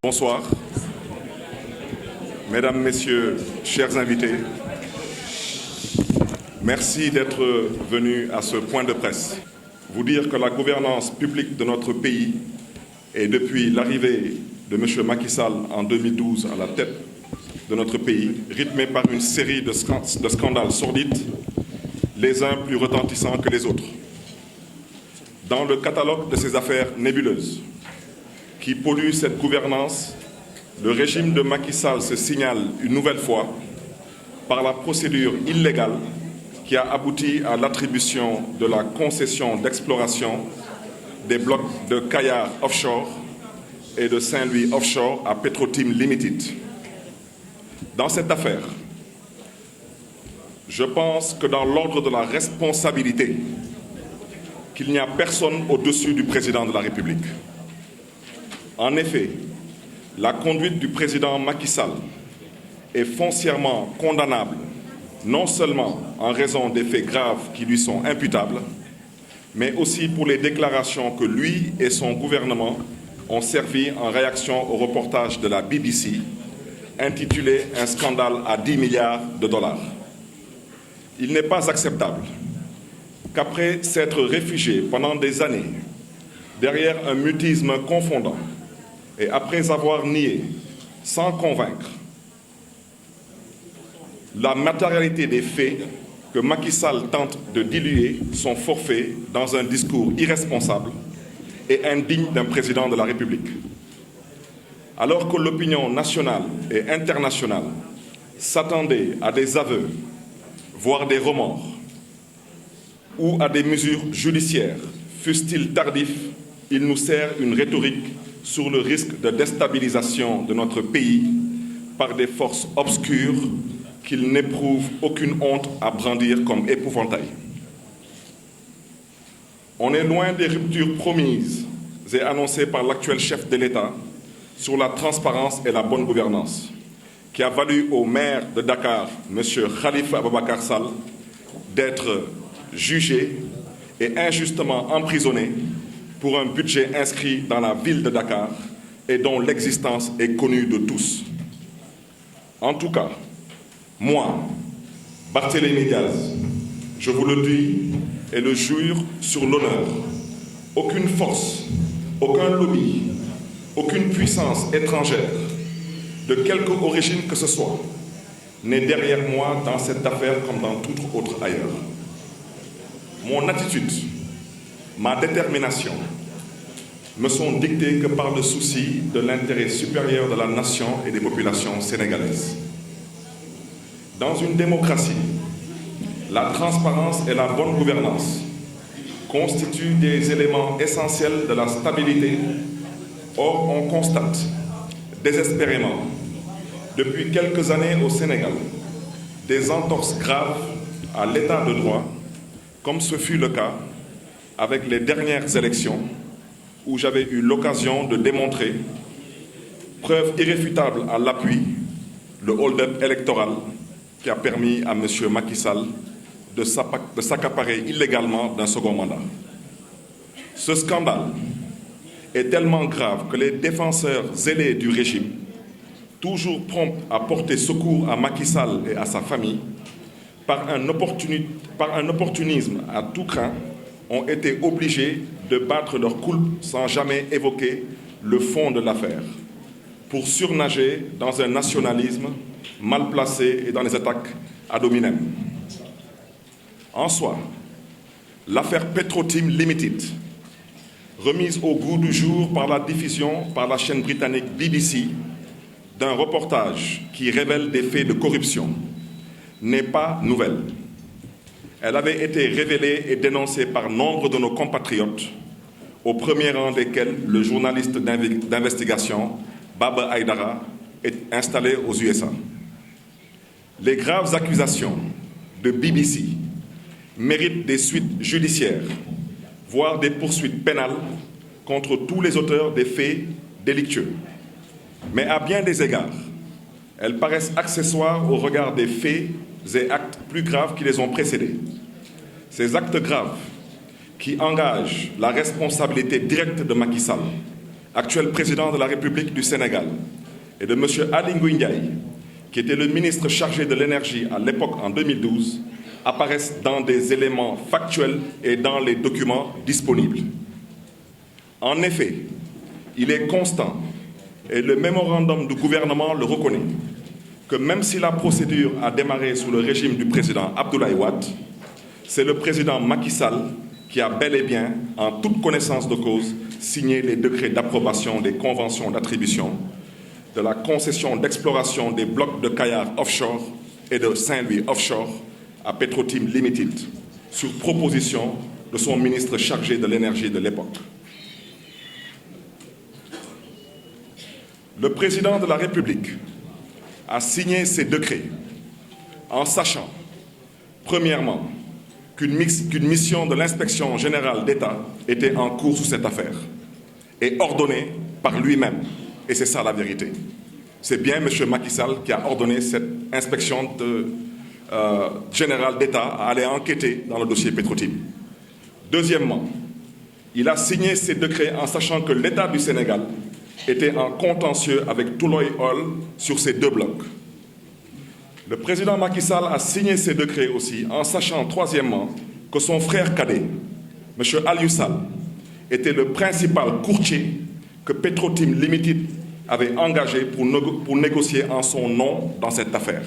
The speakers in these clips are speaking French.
Bonsoir. Mesdames, Messieurs, chers invités, merci d'être venus à ce point de presse. Vous dire que la gouvernance publique de notre pays est, depuis l'arrivée de M. Macky Sall en 2012 à la tête de notre pays, rythmée par une série de scandales sordides, les uns plus retentissants que les autres. Dans le catalogue de ces affaires nébuleuses qui polluent cette gouvernance, le régime de Macky Sall se signale une nouvelle fois par la procédure illégale qui a abouti à l'attribution de la concession d'exploration des blocs de Kayar Offshore et de Saint-Louis Offshore à Petrotim Limited. Dans cette affaire, je pense que dans l'ordre de la responsabilité, qu'il n'y a personne au-dessus du président de la République. En effet, la conduite du président Macky Sall est foncièrement condamnable, non seulement en raison des faits graves qui lui sont imputables, mais aussi pour les déclarations que lui et son gouvernement ont servi en réaction au reportage de la BBC intitulé « Un scandale à 10 milliards de dollars ». Il n'est pas acceptable qu'après s'être réfugié pendant des années derrière un mutisme confondant et après avoir nié, sans convaincre, la matérialité des faits que Macky Sall tente de diluer son forfait dans un discours irresponsable et indigne d'un président de la République. Alors que l'opinion nationale et internationale s'attendait à des aveux, voire des remords, ou à des mesures judiciaires, fussent-ils tardifs, il nous sert une rhétorique sur le risque de déstabilisation de notre pays par des forces obscures qu'il n'éprouve aucune honte à brandir comme épouvantail. On est loin des ruptures promises et annoncées par l'actuel chef de l'État sur la transparence et la bonne gouvernance, qui a valu au maire de Dakar, M. Khalifa Ababacar Sall, d'être jugé et injustement emprisonné pour un budget inscrit dans la ville de Dakar et dont l'existence est connue de tous. En tout cas, moi, Barthélémy Diaz, je vous le dis et le jure sur l'honneur, aucune force, aucun lobby, aucune puissance étrangère, de quelque origine que ce soit, n'est derrière moi dans cette affaire comme dans toute autre ailleurs. Mon attitude, ma détermination me sont dictées que par le souci de l'intérêt supérieur de la nation et des populations sénégalaises. Dans une démocratie, la transparence et la bonne gouvernance constituent des éléments essentiels de la stabilité. Or, on constate désespérément, depuis quelques années au Sénégal, des entorses graves à l'état de droit, comme ce fut le cas avec les dernières élections où j'avais eu l'occasion de démontrer, preuve irréfutable à l'appui, le hold-up électoral qui a permis à M. Macky Sall de s'accaparer illégalement d'un second mandat. Ce scandale est tellement grave que les défenseurs zélés du régime, toujours prompts à porter secours à Macky Sall et à sa famille, par un opportunisme à tout crin, ont été obligés de battre leur coulpe sans jamais évoquer le fond de l'affaire, pour surnager dans un nationalisme mal placé et dans les attaques ad hominem. En soi, l'affaire Petrotim Limited, remise au goût du jour par la diffusion par la chaîne britannique BBC d'un reportage qui révèle des faits de corruption, n'est pas nouvelle. Elle avait été révélée et dénoncée par nombre de nos compatriotes, au premier rang desquels le journaliste d'investigation Baba Aydara est installé aux USA. Les graves accusations de BBC méritent des suites judiciaires, voire des poursuites pénales contre tous les auteurs des faits délictueux. Mais à bien des égards, elles paraissent accessoires au regard des faits et actes plus graves qui les ont précédés. Ces actes graves qui engagent la responsabilité directe de Macky Sall, actuel président de la République du Sénégal, et de M. Aly Ngouille Ndiaye, qui était le ministre chargé de l'énergie à l'époque en 2012, apparaissent dans des éléments factuels et dans les documents disponibles. En effet, il est constant, et le mémorandum du gouvernement le reconnaît, que même si la procédure a démarré sous le régime du président Abdoulaye Wade, c'est le président Macky Sall qui a bel et bien, en toute connaissance de cause, signé les décrets d'approbation des conventions d'attribution, de la concession d'exploration des blocs de Kayar offshore et de Saint-Louis offshore à Petrotim Limited, sur proposition de son ministre chargé de l'énergie de l'époque. Le président de la République a signé ces décrets en sachant, premièrement, qu'une mission de l'inspection générale d'État était en cours sur cette affaire et ordonnée par lui-même. Et c'est ça la vérité. C'est bien M. Macky Sall qui a ordonné cette inspection générale d'État à aller enquêter dans le dossier Petrotim. Deuxièmement, il a signé ces décrets en sachant que l'État du Sénégal était en contentieux avec Tullow Oil sur ces deux blocs. Le président Macky Sall a signé ces décrets aussi en sachant, troisièmement, que son frère cadet, M. Aliou Sall, était le principal courtier que Petrotim Limited avait engagé pour négocier en son nom dans cette affaire.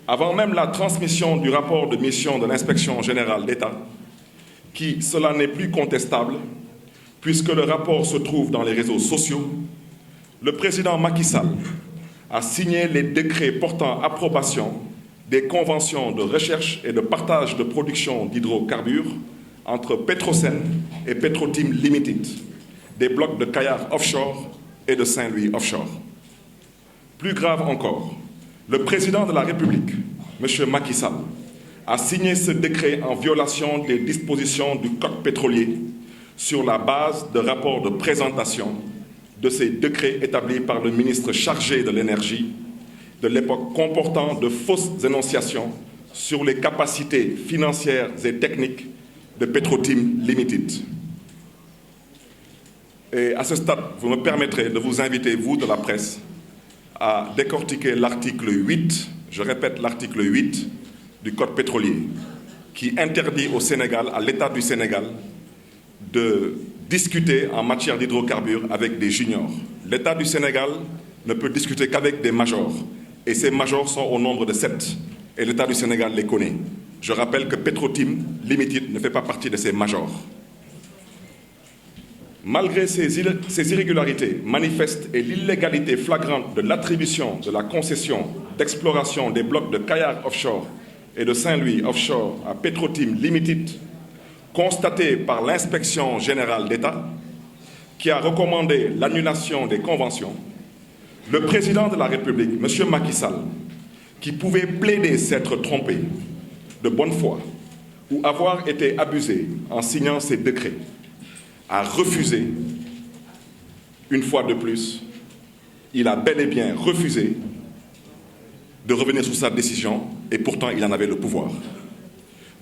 Avant même la transmission du rapport de mission de l'inspection générale d'État, qui, cela n'est plus contestable, puisque le rapport se trouve dans les réseaux sociaux, le président Macky Sall a signé les décrets portant approbation des conventions de recherche et de partage de production d'hydrocarbures entre Petrosen et Petrotim Limited, des blocs de Kayar offshore et de Saint-Louis offshore. Plus grave encore, le président de la République, M. Macky Sall, a signé ce décret en violation des dispositions du Code pétrolier sur la base de rapports de présentation de ces décrets établis par le ministre chargé de l'énergie de l'époque, comportant de fausses énonciations sur les capacités financières et techniques de Petrotim Limited. Et à ce stade, vous me permettrez de vous inviter, vous de la presse, à décortiquer l'article 8, je répète l'article 8 du Code pétrolier, qui interdit au Sénégal, à l'État du Sénégal, de discuter en matière d'hydrocarbures avec des juniors. L'État du Sénégal ne peut discuter qu'avec des majors. Et ces majors sont au nombre de 7. Et l'État du Sénégal les connaît. Je rappelle que Petrotim Limited ne fait pas partie de ces majors. Malgré ces irrégularités manifestes et l'illégalité flagrante de l'attribution de la concession d'exploration des blocs de Kayar offshore et de Saint-Louis offshore à Petrotim Limited, constatée par l'inspection générale d'État, qui a recommandé l'annulation des conventions, le président de la République, M. Macky Sall, qui pouvait plaider s'être trompé de bonne foi ou avoir été abusé en signant ces décrets, a refusé, une fois de plus, il a bel et bien refusé de revenir sur sa décision, et pourtant il en avait le pouvoir,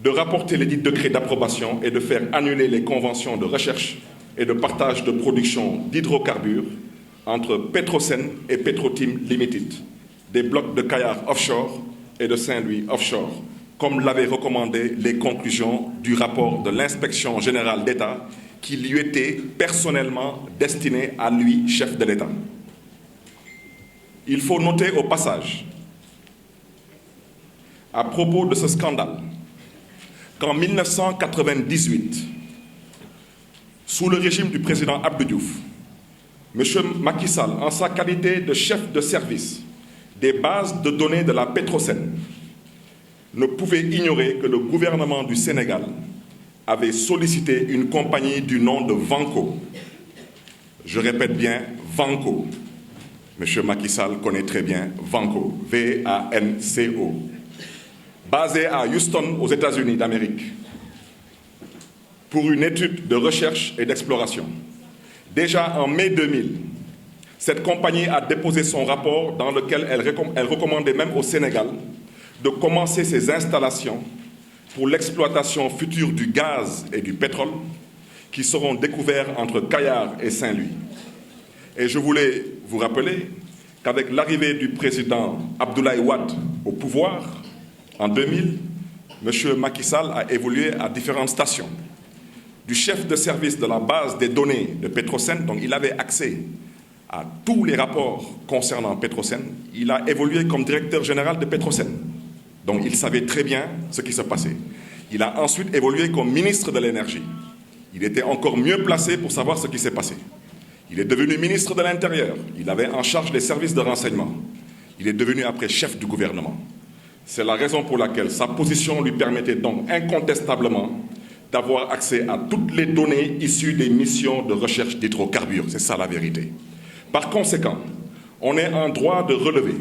de rapporter les dits décrets d'approbation et de faire annuler les conventions de recherche et de partage de production d'hydrocarbures entre Petrosen et Petrotim Limited, des blocs de Kayar offshore et de Saint-Louis offshore, comme l'avaient recommandé les conclusions du rapport de l'inspection générale d'État qui lui était personnellement destiné à lui, chef de l'État. Il faut noter au passage, à propos de ce scandale, qu'en 1998, sous le régime du président Abdou Diouf, M. Macky Sall, en sa qualité de chef de service des bases de données de la Petrosen, ne pouvait ignorer que le gouvernement du Sénégal avait sollicité une compagnie du nom de Vanco. Je répète bien, Vanco. M. Macky Sall connaît très bien Vanco, V-A-N-C-O, basée à Houston, aux États-Unis d'Amérique, pour une étude de recherche et d'exploration. Déjà en mai 2000, cette compagnie a déposé son rapport dans lequel elle recommandait même au Sénégal de commencer ses installations pour l'exploitation future du gaz et du pétrole qui seront découverts entre Kayar et Saint-Louis. Et je voulais vous rappeler qu'avec l'arrivée du président Abdoulaye Wade au pouvoir en 2000, M. Macky Sall a évolué à différentes stations. Du chef de service de la base des données de Petrosen, donc il avait accès à tous les rapports concernant Petrosen, il a évolué comme directeur général de Petrosen. Donc il savait très bien ce qui se passait. Il a ensuite évolué comme ministre de l'Énergie. Il était encore mieux placé pour savoir ce qui s'est passé. Il est devenu ministre de l'Intérieur. Il avait en charge les services de renseignement. Il est devenu après chef du gouvernement. C'est la raison pour laquelle sa position lui permettait donc incontestablement d'avoir accès à toutes les données issues des missions de recherche d'hydrocarbures. C'est ça la vérité. Par conséquent, on est en droit de relever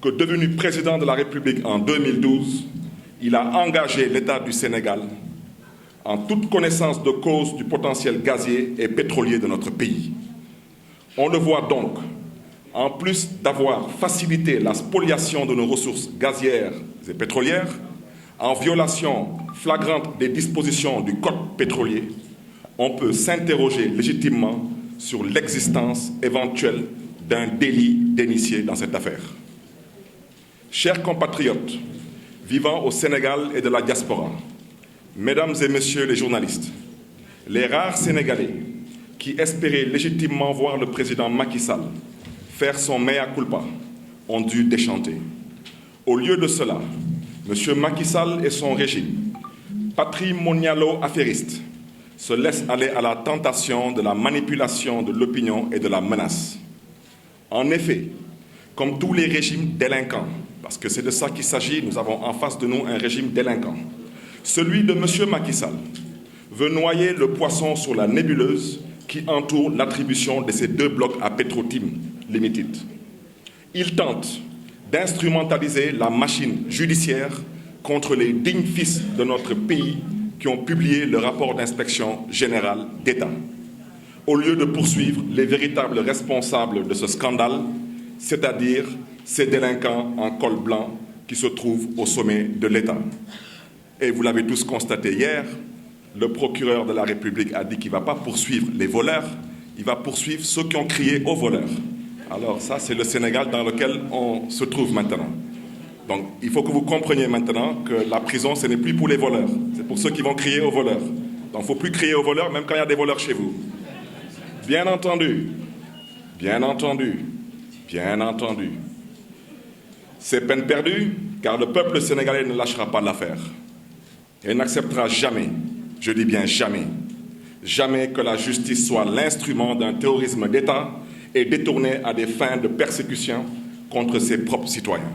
que devenu président de la République en 2012, il a engagé l'État du Sénégal en toute connaissance de cause du potentiel gazier et pétrolier de notre pays. On le voit donc, en plus d'avoir facilité la spoliation de nos ressources gazières et pétrolières, en violation flagrante des dispositions du Code pétrolier, on peut s'interroger légitimement sur l'existence éventuelle d'un délit d'initié dans cette affaire. Chers compatriotes vivant au Sénégal et de la diaspora, mesdames et messieurs les journalistes, les rares Sénégalais qui espéraient légitimement voir le président Macky Sall faire son mea culpa ont dû déchanter. Au lieu de cela, M. Macky Sall et son régime, patrimonialo-affairiste, se laissent aller à la tentation de la manipulation de l'opinion et de la menace. En effet, comme tous les régimes délinquants, parce que c'est de ça qu'il s'agit, nous avons en face de nous un régime délinquant, celui de M. Macky Sall veut noyer le poisson sur la nébuleuse qui entoure l'attribution de ces deux blocs à Petro-Tim Limited. Il tente d'instrumentaliser la machine judiciaire contre les dignes fils de notre pays qui ont publié le rapport d'inspection générale d'État, au lieu de poursuivre les véritables responsables de ce scandale, c'est-à-dire ces délinquants en col blanc qui se trouvent au sommet de l'État. Et vous l'avez tous constaté hier, le procureur de la République a dit qu'il ne va pas poursuivre les voleurs, il va poursuivre ceux qui ont crié aux voleurs. Alors ça, c'est le Sénégal dans lequel on se trouve maintenant. Donc il faut que vous compreniez maintenant que la prison, ce n'est plus pour les voleurs, c'est pour ceux qui vont crier aux voleurs. Donc il ne faut plus crier aux voleurs, même quand il y a des voleurs chez vous. Bien entendu, bien entendu, bien entendu. C'est peine perdue, car le peuple sénégalais ne lâchera pas l'affaire. Et n'acceptera jamais, je dis bien jamais, jamais que la justice soit l'instrument d'un terrorisme d'État et détournée à des fins de persécution contre ses propres citoyens.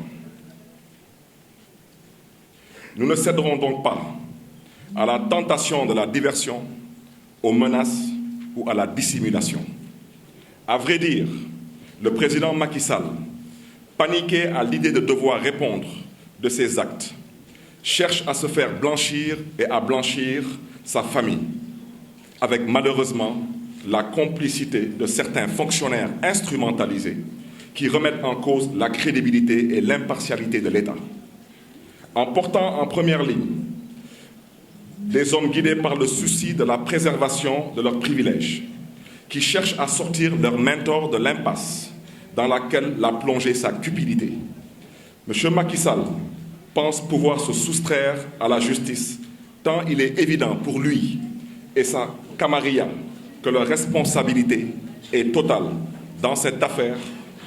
Nous ne céderons donc pas à la tentation de la diversion, aux menaces ou à la dissimulation. À vrai dire, le président Macky Sall, paniqué à l'idée de devoir répondre de ses actes, cherche à se faire blanchir et à blanchir sa famille, avec malheureusement la complicité de certains fonctionnaires instrumentalisés qui remettent en cause la crédibilité et l'impartialité de l'État. En portant en première ligne des hommes guidés par le souci de la préservation de leurs privilèges, qui cherchent à sortir leur mentor de l'impasse dans laquelle l'a plongé sa cupidité. M. Macky Sall pense pouvoir se soustraire à la justice tant il est évident pour lui et sa camarilla que leur responsabilité est totale dans cette affaire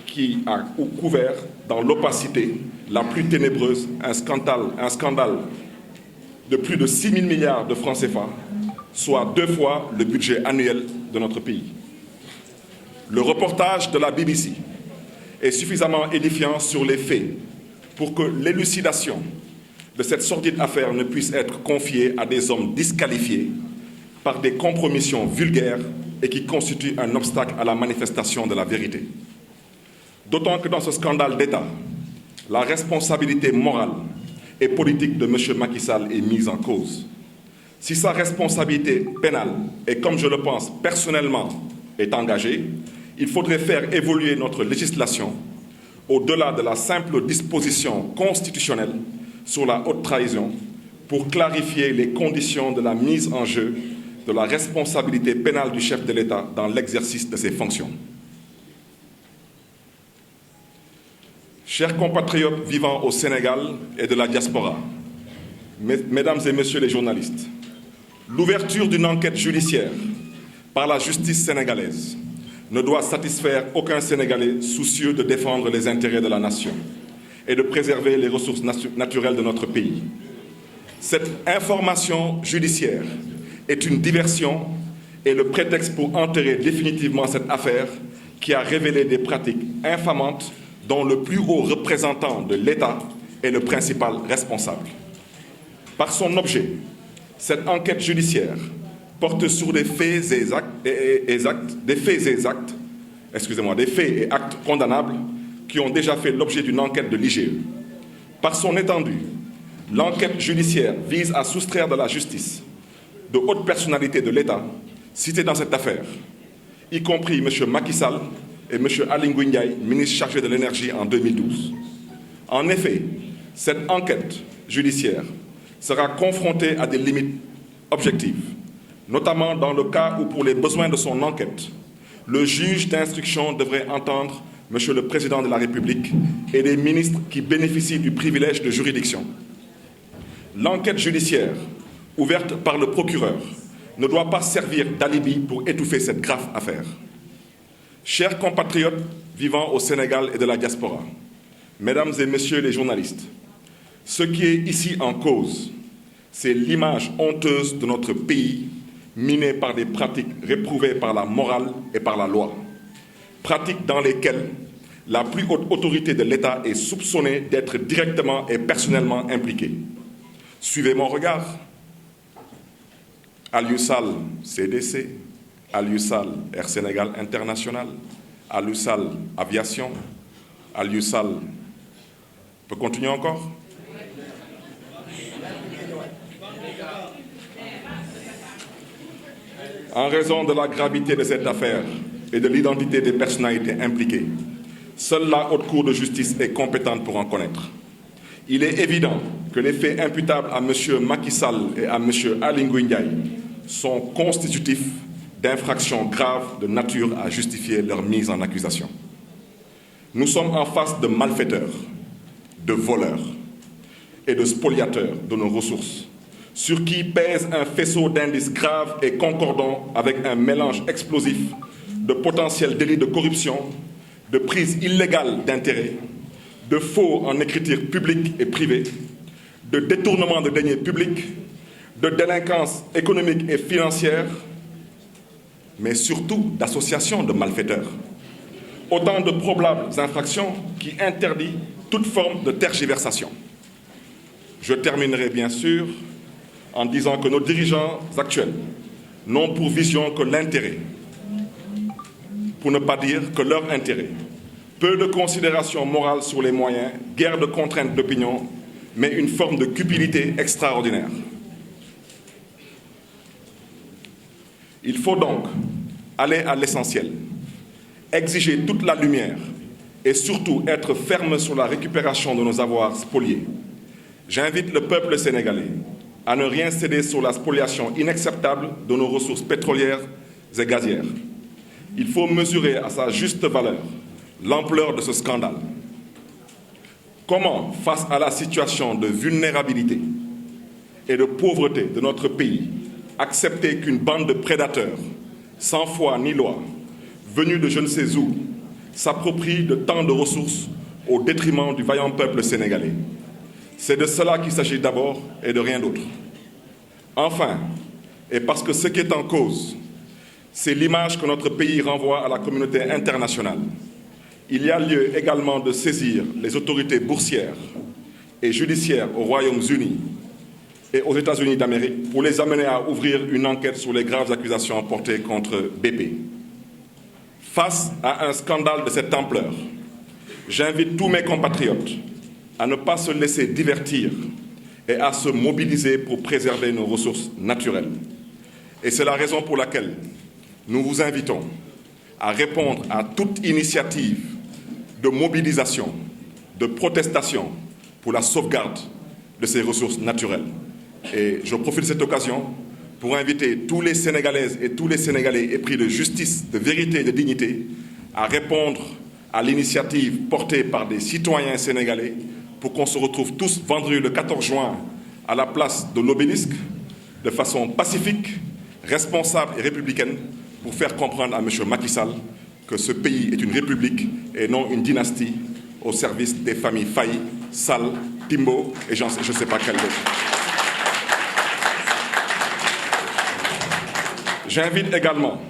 qui a couvert dans l'opacité la plus ténébreuse un scandale de plus de 6 000 milliards de francs CFA, soit 2 fois le budget annuel de notre pays. Le reportage de la BBC est suffisamment édifiant sur les faits pour que l'élucidation de cette sordide affaire ne puisse être confiée à des hommes disqualifiés par des compromissions vulgaires et qui constituent un obstacle à la manifestation de la vérité. D'autant que dans ce scandale d'État, la responsabilité morale et politique de M. Macky Sall est mise en cause. Si sa responsabilité pénale, et comme je le pense personnellement, est engagée, il faudrait faire évoluer notre législation au-delà de la simple disposition constitutionnelle sur la haute trahison pour clarifier les conditions de la mise en jeu de la responsabilité pénale du chef de l'État dans l'exercice de ses fonctions. Chers compatriotes vivant au Sénégal et de la diaspora, mesdames et messieurs les journalistes, l'ouverture d'une enquête judiciaire par la justice sénégalaise ne doit satisfaire aucun Sénégalais soucieux de défendre les intérêts de la nation et de préserver les ressources naturelles de notre pays. Cette information judiciaire est une diversion et le prétexte pour enterrer définitivement cette affaire qui a révélé des pratiques infamantes dont le plus haut représentant de l'État est le principal responsable. Par son objet, cette enquête judiciaire porte sur des faits et actes condamnables qui ont déjà fait l'objet d'une enquête de l'IGE. Par son étendue, l'enquête judiciaire vise à soustraire de la justice de hautes personnalités de l'État citées dans cette affaire, y compris M. Macky Sall et M. Aly Ngouille Ndiaye, ministre chargé de l'énergie en 2012. En effet, cette enquête judiciaire sera confrontée à des limites objectives, notamment dans le cas où, pour les besoins de son enquête, le juge d'instruction devrait entendre M. le Président de la République et les ministres qui bénéficient du privilège de juridiction. L'enquête judiciaire, ouverte par le procureur, ne doit pas servir d'alibi pour étouffer cette grave affaire. Chers compatriotes vivant au Sénégal et de la diaspora, mesdames et messieurs les journalistes, ce qui est ici en cause, c'est l'image honteuse de notre pays minée par des pratiques réprouvées par la morale et par la loi. Pratiques dans lesquelles la plus haute autorité de l'État est soupçonnée d'être directement et personnellement impliquée. Suivez mon regard. Aliou Sall, CDC, Aliou Sall, Air Sénégal International, Aliou Sall, Aviation, Aliou Sall. On peut continuer encore? En raison de la gravité de cette affaire et de l'identité des personnalités impliquées, seule la Haute Cour de justice est compétente pour en connaître. Il est évident que les faits imputables à M. Macky Sall et à M. Aly Ngouille Ndiaye sont constitutifs d'infractions graves de nature à justifier leur mise en accusation. Nous sommes en face de malfaiteurs, de voleurs et de spoliateurs de nos ressources, sur qui pèse un faisceau d'indices graves et concordants avec un mélange explosif de potentiels délits de corruption, de prise illégale d'intérêts, de faux en écriture publique et privée, de détournement de deniers publics, de délinquance économique et financière, mais surtout d'associations de malfaiteurs. Autant de probables infractions qui interdisent toute forme de tergiversation. Je terminerai bien sûr en disant que nos dirigeants actuels n'ont pour vision que l'intérêt, pour ne pas dire que leur intérêt. Peu de considération morale sur les moyens, guère de contraintes d'opinion, mais une forme de cupidité extraordinaire. Il faut donc aller à l'essentiel, exiger toute la lumière et surtout être ferme sur la récupération de nos avoirs spoliés. J'invite le peuple sénégalais à ne rien céder sur la spoliation inacceptable de nos ressources pétrolières et gazières. Il faut mesurer à sa juste valeur l'ampleur de ce scandale. Comment, face à la situation de vulnérabilité et de pauvreté de notre pays, accepter qu'une bande de prédateurs, sans foi ni loi, venus de je ne sais où, s'approprie de tant de ressources au détriment du vaillant peuple sénégalais? C'est de cela qu'il s'agit d'abord et de rien d'autre. Enfin, et parce que ce qui est en cause, c'est l'image que notre pays renvoie à la communauté internationale, il y a lieu également de saisir les autorités boursières et judiciaires aux Royaumes-Unis et aux États-Unis d'Amérique pour les amener à ouvrir une enquête sur les graves accusations portées contre BP. Face à un scandale de cette ampleur, j'invite tous mes compatriotes à ne pas se laisser divertir et à se mobiliser pour préserver nos ressources naturelles. Et c'est la raison pour laquelle nous vous invitons à répondre à toute initiative de mobilisation, de protestation pour la sauvegarde de ces ressources naturelles. Et je profite de cette occasion pour inviter tous les Sénégalaises et tous les Sénégalais épris de justice, de vérité et de dignité à répondre à l'initiative portée par des citoyens sénégalais pour qu'on se retrouve tous vendredi le 14 juin à la place de l'Obélisque de façon pacifique, responsable et républicaine pour faire comprendre à M. Macky Sall que ce pays est une république et non une dynastie au service des familles Faye, Sall, Timbo et je ne sais pas quelle d'autre. J'invite également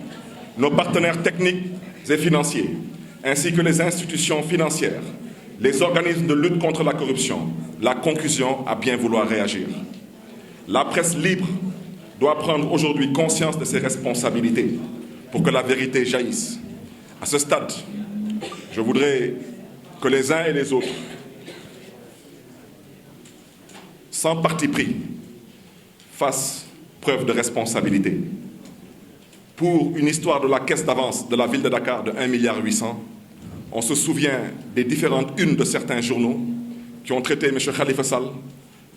nos partenaires techniques et financiers, ainsi que les institutions financières, les organismes de lutte contre la corruption, la conclusion à bien vouloir réagir. La presse libre doit prendre aujourd'hui conscience de ses responsabilités pour que la vérité jaillisse. À ce stade, je voudrais que les uns et les autres, sans parti pris, fassent preuve de responsabilité. Pour une histoire de la caisse d'avance de la ville de Dakar de 1,8 milliard, on se souvient des différentes unes de certains journaux qui ont traité M. Khalifa Sall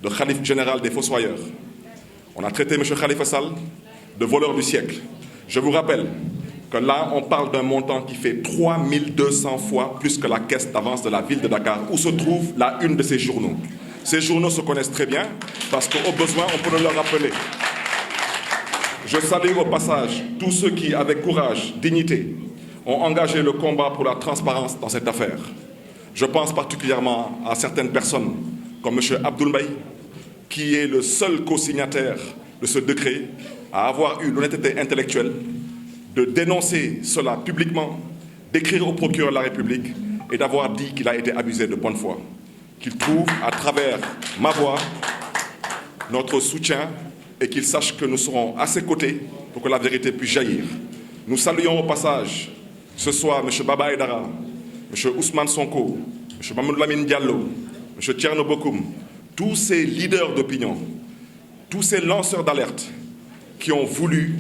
de khalife général des fossoyeurs. On a traité M. Khalifa Sall de voleur du siècle. Je vous rappelle que là, on parle d'un montant qui fait 3200 fois plus que la caisse d'avance de la ville de Dakar, où se trouve la une de ces journaux. Ces journaux se connaissent très bien parce qu'au besoin, on peut le rappeler. Je salue au passage tous ceux qui, avec courage, dignité, ont engagé le combat pour la transparence dans cette affaire. Je pense particulièrement à certaines personnes, comme M. Abdoul Mbaye, qui est le seul co-signataire de ce décret à avoir eu l'honnêteté intellectuelle de dénoncer cela publiquement, d'écrire au procureur de la République et d'avoir dit qu'il a été abusé de bonne foi. Qu'il trouve à travers ma voix notre soutien et qu'il sache que nous serons à ses côtés pour que la vérité puisse jaillir. Nous saluons au passage ce soir M. Baba Aïdara, M. Ousmane Sonko, M. Mamadou Lamine Diallo, M. Thierno Bokoum, tous ces leaders d'opinion, tous ces lanceurs d'alerte qui ont voulu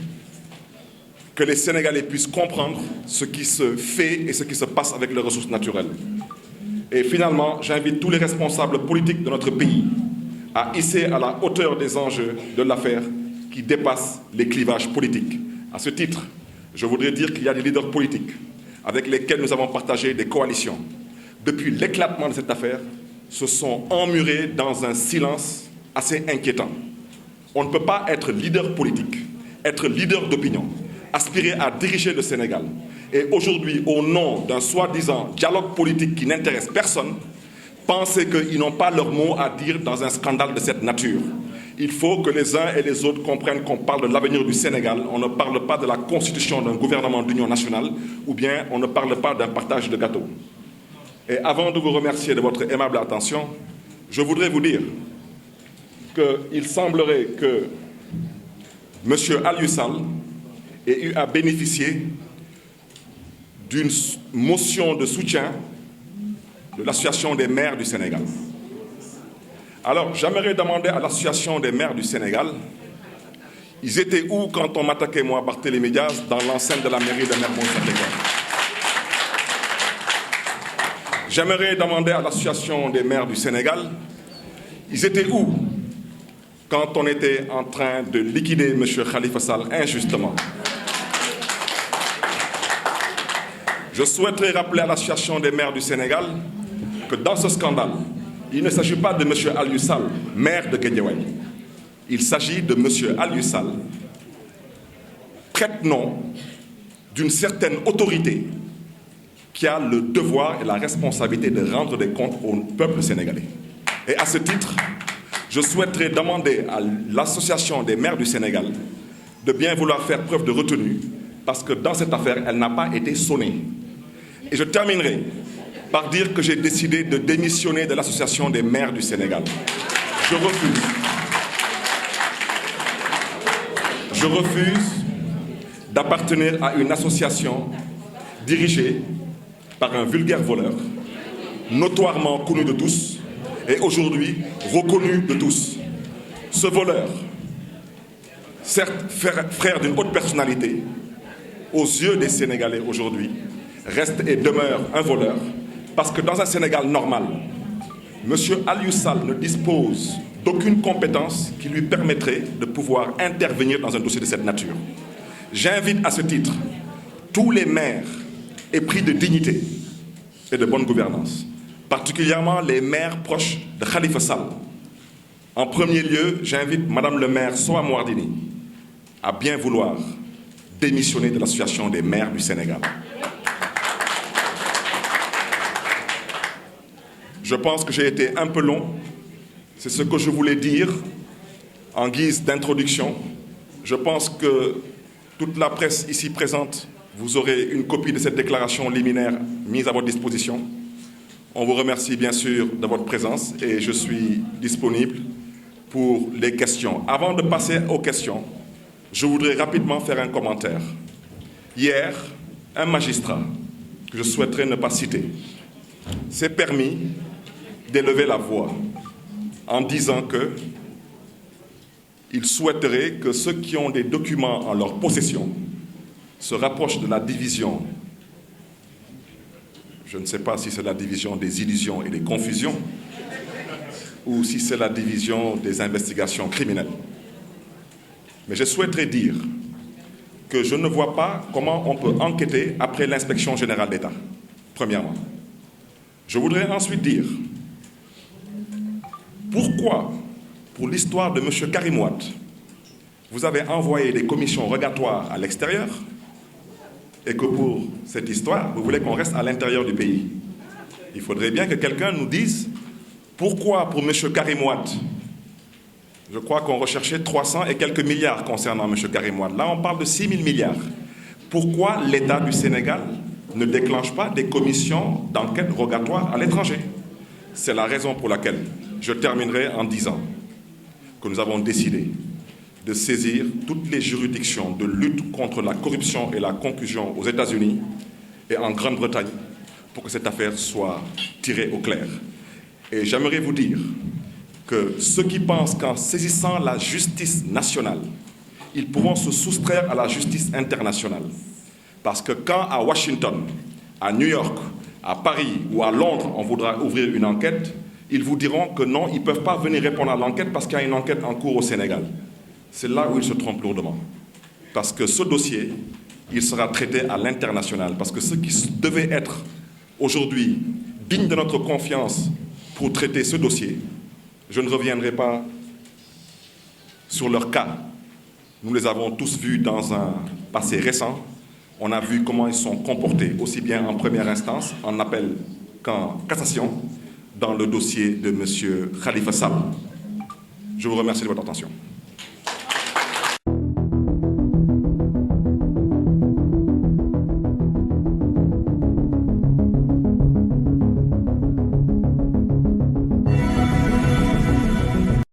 que les Sénégalais puissent comprendre ce qui se fait et ce qui se passe avec les ressources naturelles. Et finalement, j'invite tous les responsables politiques de notre pays à hisser à la hauteur des enjeux de l'affaire qui dépassent les clivages politiques. À ce titre, je voudrais dire qu'il y a des leaders politiques avec lesquels nous avons partagé des coalitions. Depuis l'éclatement de cette affaire, se sont emmurés dans un silence assez inquiétant. On ne peut pas être leader politique, être leader d'opinion, aspirer à diriger le Sénégal et aujourd'hui, au nom d'un soi-disant dialogue politique qui n'intéresse personne, penser qu'ils n'ont pas leur mot à dire dans un scandale de cette nature. Il faut que les uns et les autres comprennent qu'on parle de l'avenir du Sénégal, on ne parle pas de la constitution d'un gouvernement d'union nationale ou bien on ne parle pas d'un partage de gâteaux. Et avant de vous remercier de votre aimable attention, je voudrais vous dire qu'il semblerait que M. Aliou Sall ait eu à bénéficier d'une motion de soutien de l'Association des maires du Sénégal. Alors, j'aimerais demander à l'Association des maires du Sénégal, ils étaient où quand on m'attaquait, moi, Barthélémy Diaz, dans l'enceinte de la mairie de Mermoz-Sacré-Cœur? J'aimerais demander à l'Association des maires du Sénégal, ils étaient où quand on était en train de liquider M. Khalifa Sall injustement? Je souhaiterais rappeler à l'Association des maires du Sénégal que dans ce scandale, il ne s'agit pas de M. Aliou Sall, maire de Guédiawaye. Il s'agit de M. Aliou Sall, prête-nom d'une certaine autorité qui a le devoir et la responsabilité de rendre des comptes au peuple sénégalais. Et à ce titre, je souhaiterais demander à l'Association des maires du Sénégal de bien vouloir faire preuve de retenue parce que dans cette affaire, elle n'a pas été sonnée. Et je terminerai par dire que j'ai décidé de démissionner de l'Association des maires du Sénégal. Je refuse d'appartenir à une association dirigée par un vulgaire voleur, notoirement connu de tous et aujourd'hui reconnu de tous. Ce voleur, certes frère d'une haute personnalité, aux yeux des Sénégalais aujourd'hui, reste et demeure un voleur, parce que dans un Sénégal normal, M. Aliou Sall ne dispose d'aucune compétence qui lui permettrait de pouvoir intervenir dans un dossier de cette nature. J'invite à ce titre tous les maires épris de dignité et de bonne gouvernance, particulièrement les maires proches de Khalifa Sall. En premier lieu, j'invite Madame le maire Soham Wardini à bien vouloir démissionner de l'association des maires du Sénégal. Je pense que j'ai été un peu long. C'est ce que je voulais dire en guise d'introduction. Je pense que toute la presse ici présente, vous aurez une copie de cette déclaration liminaire mise à votre disposition. On vous remercie bien sûr de votre présence et je suis disponible pour les questions. Avant de passer aux questions, je voudrais rapidement faire un commentaire. Hier, un magistrat, que je souhaiterais ne pas citer, s'est permis d'élever la voix en disant qu'il souhaiterait que ceux qui ont des documents en leur possession se rapprochent de la division. Je ne sais pas si c'est la division des illusions et des confusions ou si c'est la division des investigations criminelles. Mais je souhaiterais dire que je ne vois pas comment on peut enquêter après l'inspection générale d'État, premièrement. Je voudrais ensuite dire pourquoi, pour l'histoire de M. Karim Wade, vous avez envoyé des commissions rogatoires à l'extérieur et que pour cette histoire, vous voulez qu'on reste à l'intérieur du pays. Il faudrait bien que quelqu'un nous dise pourquoi, pour M. Karim Wade, je crois qu'on recherchait 300 et quelques milliards concernant M. Karim Wade. Là, on parle de 6 000 milliards. Pourquoi l'État du Sénégal ne déclenche pas des commissions d'enquête rogatoire à l'étranger? C'est la raison pour laquelle je terminerai en disant que nous avons décidé de saisir toutes les juridictions de lutte contre la corruption et la concussion aux États-Unis et en Grande-Bretagne pour que cette affaire soit tirée au clair. Et j'aimerais vous dire que ceux qui pensent qu'en saisissant la justice nationale, ils pourront se soustraire à la justice internationale. Parce que quand à Washington, à New York, à Paris ou à Londres, on voudra ouvrir une enquête, ils vous diront que non, ils ne peuvent pas venir répondre à l'enquête parce qu'il y a une enquête en cours au Sénégal. C'est là où ils se trompent lourdement. Parce que ce dossier, il sera traité à l'international. Parce que ceux qui devaient être aujourd'hui dignes de notre confiance pour traiter ce dossier, je ne reviendrai pas sur leur cas. Nous les avons tous vus dans un passé récent. On a vu comment ils sont comportés, aussi bien en première instance, en appel qu'en cassation, dans le dossier de M. Khalifa Sall. Je vous remercie de votre attention.